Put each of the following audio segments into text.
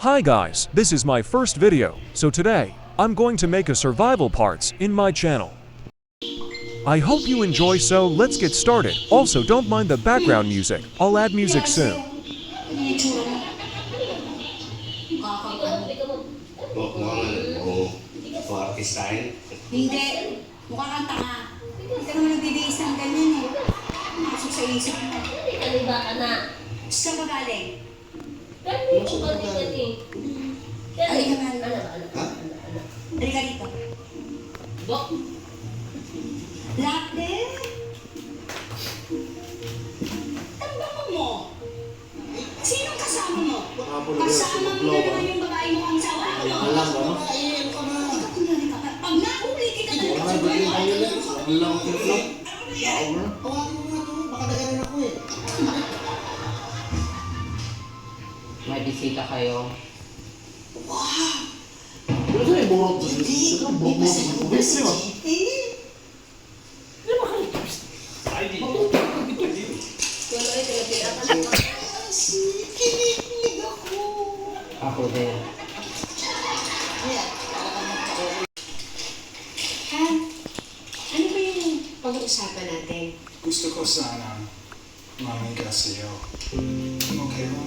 Hi guys, this is my first video, so today, I'm going to make a survival parts in my channel. I hope you enjoy, so let's get started. Also, don't mind the background music, I'll add music soon. Artistahin? Hindi. Mukha kang tanga. Hindi ka naman nagbibihis ng ganyan eh. Masok sa isip mo. Kaliba ka na. Saan ka galing? Galing ko galing eh. Halika nga. Ha? Halika dito. Bok. Latte? Tanda mo. Sinong kasama mo? Kasama mo na naman yung babae mo ang sawa, no? Alam ba, no? Ikaw kunyari ka pa. Pag nahuli kita talaga sa Alam ko ito. May bisita kayo. Pero sa'yo, burot to siya. Burot mo siya. Burot siya. Kinikilig ako. Ako din. Ha? Ano ba yung pag-uusapan natin? Gusto ko sana mamiga sa'yo. Okay ba?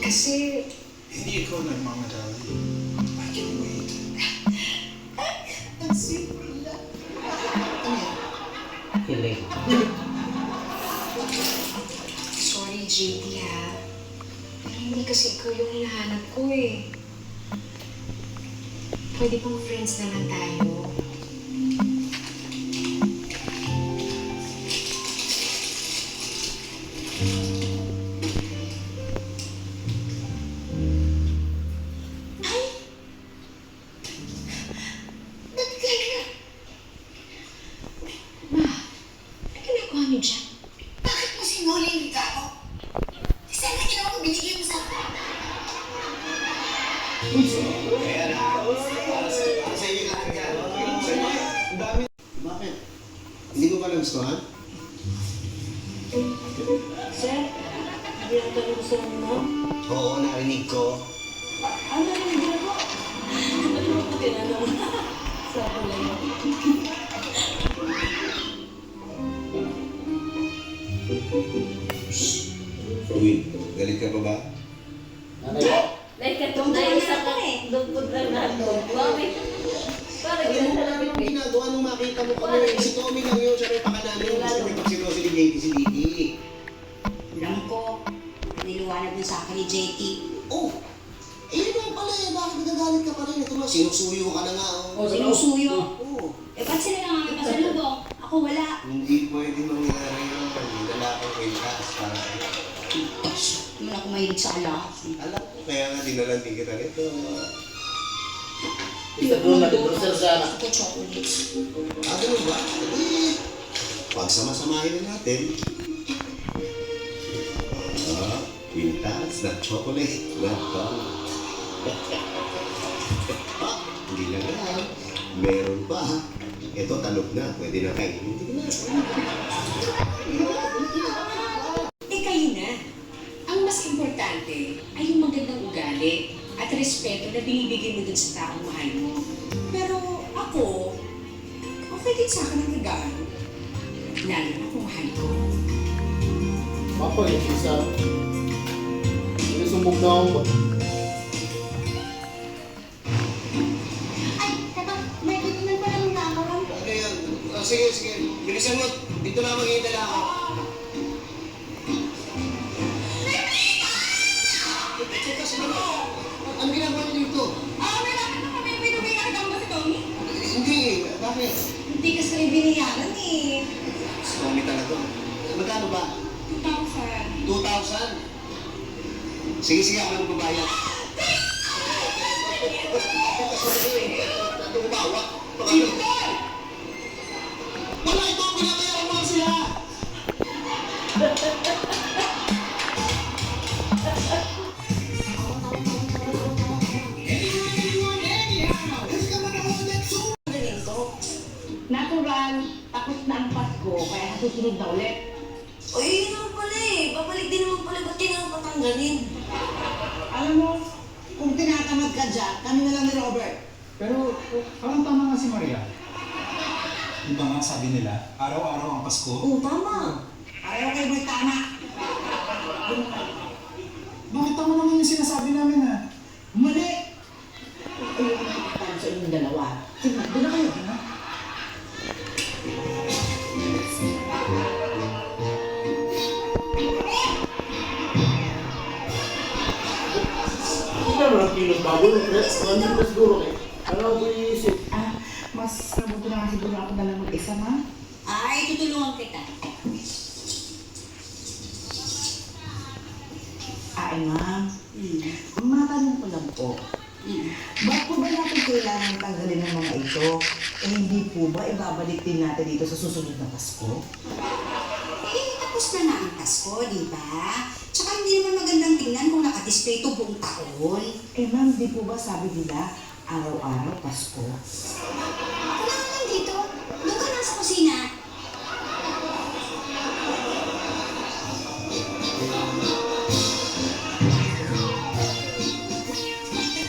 Kasi Hindi ko nagmamadali. I can wait. ang simple lang. Kilig. Sorry, JT ha. Pero hindi kasi ikaw yung hinahanap ko eh. Pwede pang friends naman tayo. Ay! Ba't ganyan? Ma, ano ginagawa niyo dyan? Bakit mo sinuli yung ako? Sana ginawa ko binigyan mo sa akin. Bakit? Hindi ko ba nagustuhan? Sir, hindi ang tanong gusto mo? Oo, narinig ko. Ano yung ginagawa? Ano mo ko tinanong? Sa kulay. Uy, galit ka pa ba? Like katong na isa ka lupod lang na doon. Bakit? Parang Alam mo ganun wala talaga. namang ginagawa nung makita mo kami. Si Tommy lang yun, siya may pakanamin. Gusto may pagsilosi ni JT si Didi. Alam ko, niliwanag mo sa akin ni JT. Oh! Eh, yun naman pala eh. Bakit nagagalit ka pa rin? Ito na, sinusuyo ka na nga. Oh. Sinusuyo. Oo. Eh, ba't sila lang ang pasalubong? Ako wala. Hindi pwede mangyari yun. Hindi na akong kwintas para sa'yo. Hindi mo ako mahilig sa alas. Alam ko, kaya nga dinalan din kita nito. Ito ko Gusto ko chocolates. Ah, ganun ba? Eh, pagsama-samahin na natin. Ah, kwintas na chocolate. Welcome. Ah, hindi lang yan. Meron pa. Ito, talog na. Pwede na kainin. Hindi na. Eh, kayo na. Ang mas importante ay yung magandang ugali at respeto na binibigay mo dun sa taong mahal mo. Pero ako, okay din sa akin ang regalo. Lalo na kung mahal ko. Ako yung isa. May sumbog na ako. Ay, teka, may tutunan pa lang nakakaroon. Ano yan? Ah, sige, sige. Bilisan mo. Dito na maghihintay lang ako. Teka, sige na. Ano ginagawa niyo dito? May bakit na kami pinubiyakan ba si Tommy? Hindi. Bakit? Hindi kasi kayo biniyaran eh. Si Tommy talaga. Magkano ba? 2,000. 2,000? Sige, sige. Ako yung babayad. Tumawa. Wala ito. Pinabayaran mo sila. Natural, takot na ang Pasko, kaya susunod na ulit. Uy, yun naman pala eh. Babalik din naman pala. Ba't kailangan patanggalin? Alam mo, kung tinatamad ka dyan, kami na lang ni Robert. Pero parang tama nga si Maria. Di ba nga sabi nila, araw-araw ang Pasko? Oo, tama. Ayaw kayo may tama. Bakit tama naman yung sinasabi namin ha? Mali! Ayaw ko nakakatawa sa inyong dalawa. Sige, doon na kayo, ha? Hindi ka naman ang pinagbago ng press. Nandun na siguro eh. Ano ako iisip? Mas mabuti na nga siguro ako na lang mag-isa, ma. Ay, tutulungan kita. Ay, ma'am. Matanong ko lang po. Bakit po ba natin kailangan tanggalin ang mga ito? Eh, hindi po ba ibabalik din natin dito sa susunod na Pasko? Eh, tapos na ang Pasko, di ba? Tsaka hindi naman magandang tingnan kung nakadisplay ito buong taon. Eh, ma'am, di po ba sabi nila, araw-araw Pasko? Ako na naman dito. Doon ka lang sa kusina.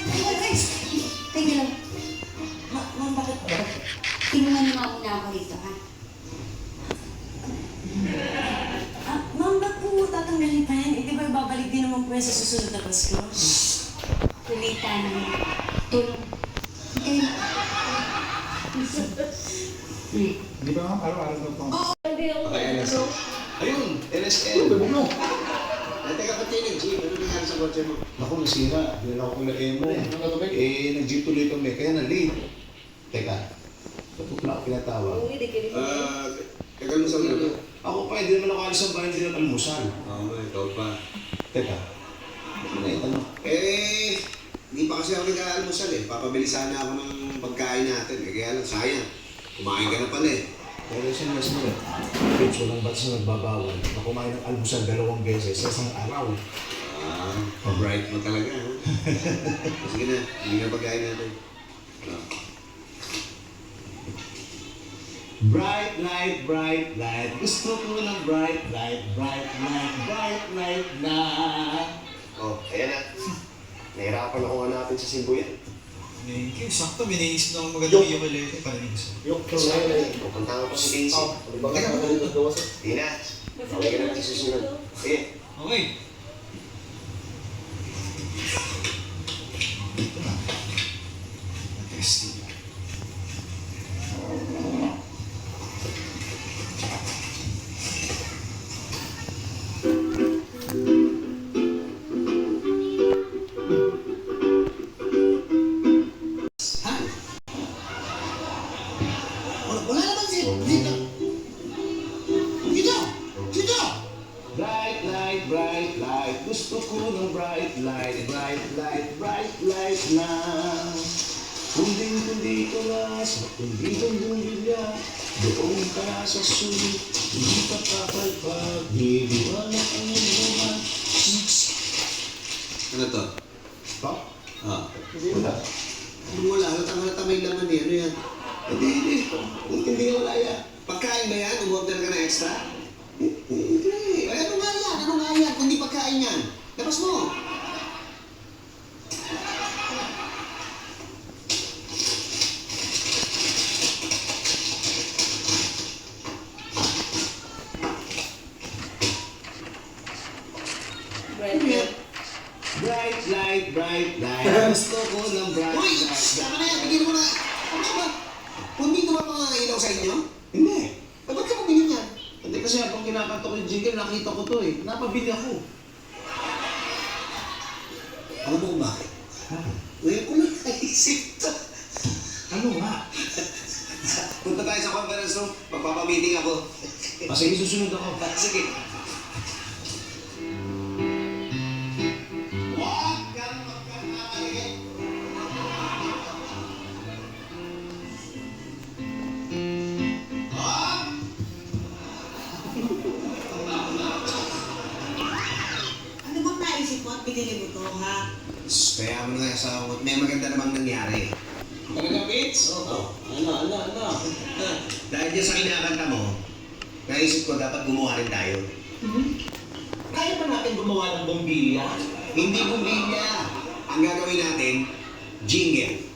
Teka, Rex. Teka lang. Ma'am, bakit? Tingnan niyo nga muna ako dito, ha? Ma'am, ba't po tatanggalin pa yan? Di ba babalik din naman po yan sa susunod na Pasko? Kulita naman. Tulong. Okay. Di ba nga araw-araw daw pang... Hindi ako Ayun, ayun, LSL. Ay, teka, patinig, G. Ano nangyari sa kotse mo? Naku, nasira. Dinala ko kila Emo. Nag-jeep tuloy kami, kaya na-late. Teka, ba't na ako pinatawag? Hindi kayo. Teka, almusal na ba? Ako pa, hindi naman ako alis ang bahay, hindi naman almusal. Oo, ikaw pa. Teka, ano? Hindi pa kasi ako nag-aalmusal eh. Papabili sana ako ng pagkain natin. Kaya lang, sayang. Kumain ka na pala eh. Pero sinas mo eh. Bitch, walang ba't siya nagbabawal na kumain ng almusal 2 beses sa isang araw. Bright mo talaga, ha? Sige na, hindi na pagkain natin. Bright light, bright light. Gusto ko ng bright light, bright light, bright light na. Oh, ayan na. Nahirapan ako hanapin sa Cebu yan. Thank you. Sakto, biniisip na akong magandang yung ulit. Paninis. Yung Kasi pupunta ko pa si Daisy. Bakit ako nagagawa sa... Di na. Okay ka naman sa susunod. Sige. Okay. Ito na. Testing. Wala naman si... Dito! Dito! Dito! Bright light, bright light. Gusto ko ng bright light, bright light, bright light na. Kundi ko na sa kundi-bilya. Doon ka sa sulit, hindi ka papalpag. Didiwala ang inuman. Ano to? Pa? Wala. Wala. Halata may laman eh. Ano yan? Hindi wala yan. Pagkain ba yan? Umorder ka na extra? Hindi. Ay, ano nga yan? Ano nga yan? Kung di pagkain yan. Labas mo. Bright light, bright light. Gusto ko ng bright light. Uy! Tama na yan. Tigil mo na. Ano ba? Kung dito ba pangangilaw sa inyo? Hindi. Ba't ka mabili niyan? Hindi kasi habang kinakanta ko yung jingle, nakita ko to eh. Napabili ako. Alam mo kung bakit? Ngayon ko lang naisip to. Ano nga? Punta tayo sa conference room. Magpapamiting ako. Sige, susunod ako. Sige. Huwag kang magkakamali. Ano bang naisip mo at pinili mo to, ha? Kaya mo na sa may maganda namang nangyari. Talaga, Pitts? Oo. Ano? Dahil dyan sa kinakanta mo, naisip ko dapat gumawa rin tayo. Kaya pa natin gumawa ng bombilya. Hindi bombilya. Ang gagawin natin, jingle.